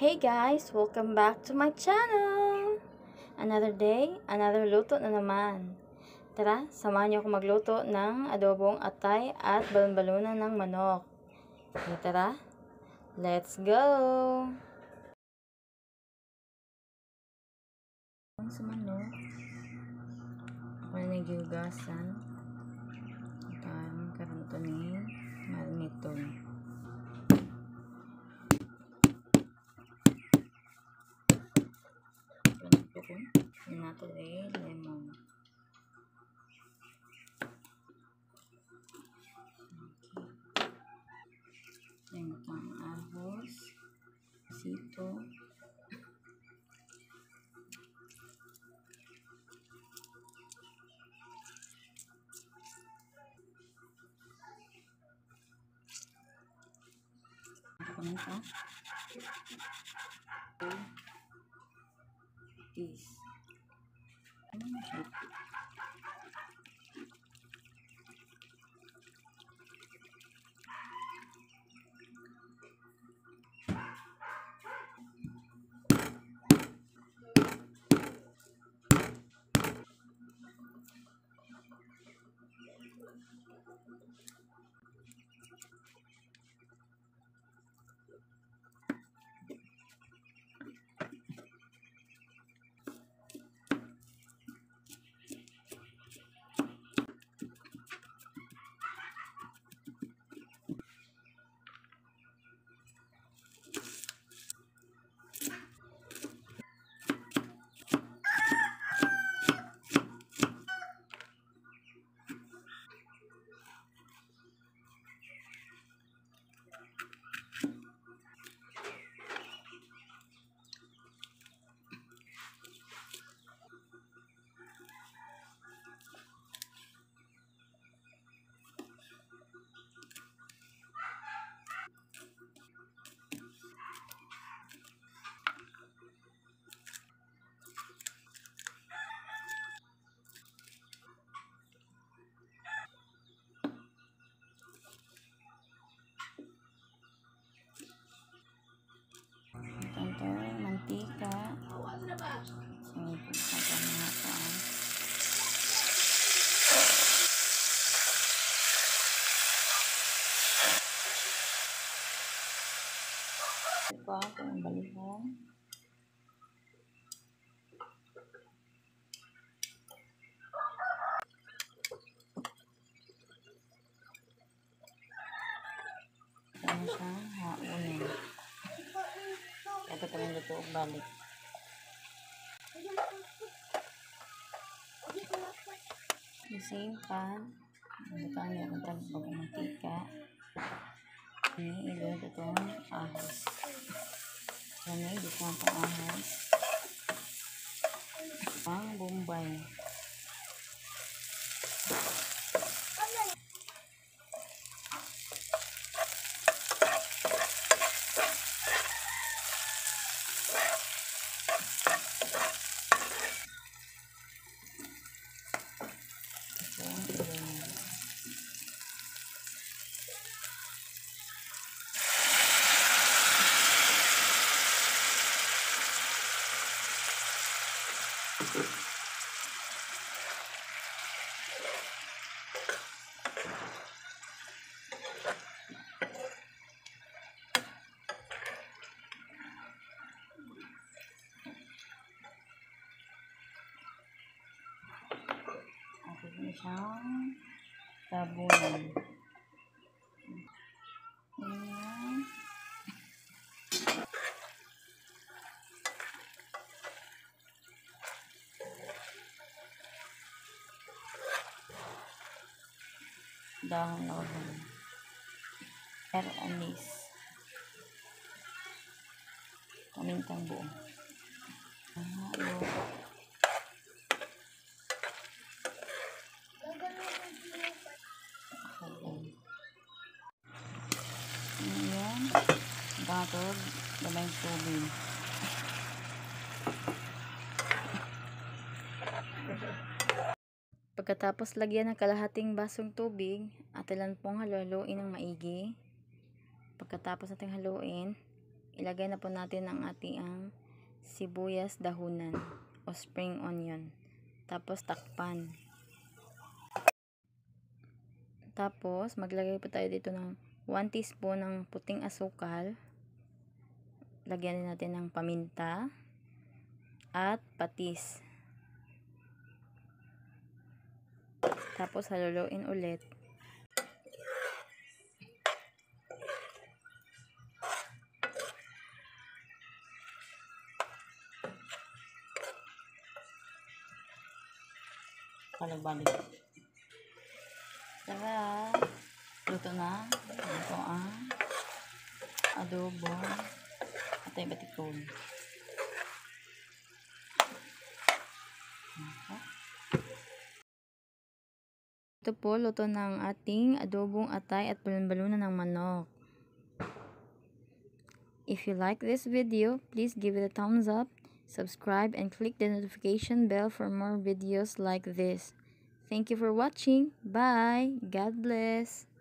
Hey guys! Welcome back to my channel! Another day, another luto na naman. Tara, samahan niyo ako magluto ng adobong atay at balon-balunan ng manok. Okay, tara, let's go! Sa manok, ako na nagihugasan. At karon to ni mariniton. Nato lemon. Yung ahos, sito, paminta, peas. Ito, mantika. So, pagkakita na ito. Ito, ang balihon. Ito siya, haunin. Ito pa rin luto balik. The same pan. Ito niya kung tagbag ang mantika. Ini ilod itong ahos. Kami, dito ang ahos. Ang bombay. Ito siyang tabunan. Ayan. Dahon lawan. Anis. Pamintang buo. Halo. Ayan. Batod. Damay tubig. Pagkatapos lagyan ng kalahating basong tubig, atilan pong haluin ng maigi. Pagkatapos nating haluin, ilagay na po natin ang ating sibuyas dahunan o spring onion. Tapos takpan. Tapos maglagay po tayo dito ng 1 teaspoon ng puting asukal. Lagyan din natin ng paminta at patis. Tapos haluluin ulit. Balik-balik. Tara, luto na. Ito ang adobo atay batikon. Ito po, luto ng ating adobong atay at balon-balunan ng manok. If you like this video, please give it a thumbs up, subscribe, and click the notification bell for more videos like this. Thank you for watching. Bye. God bless.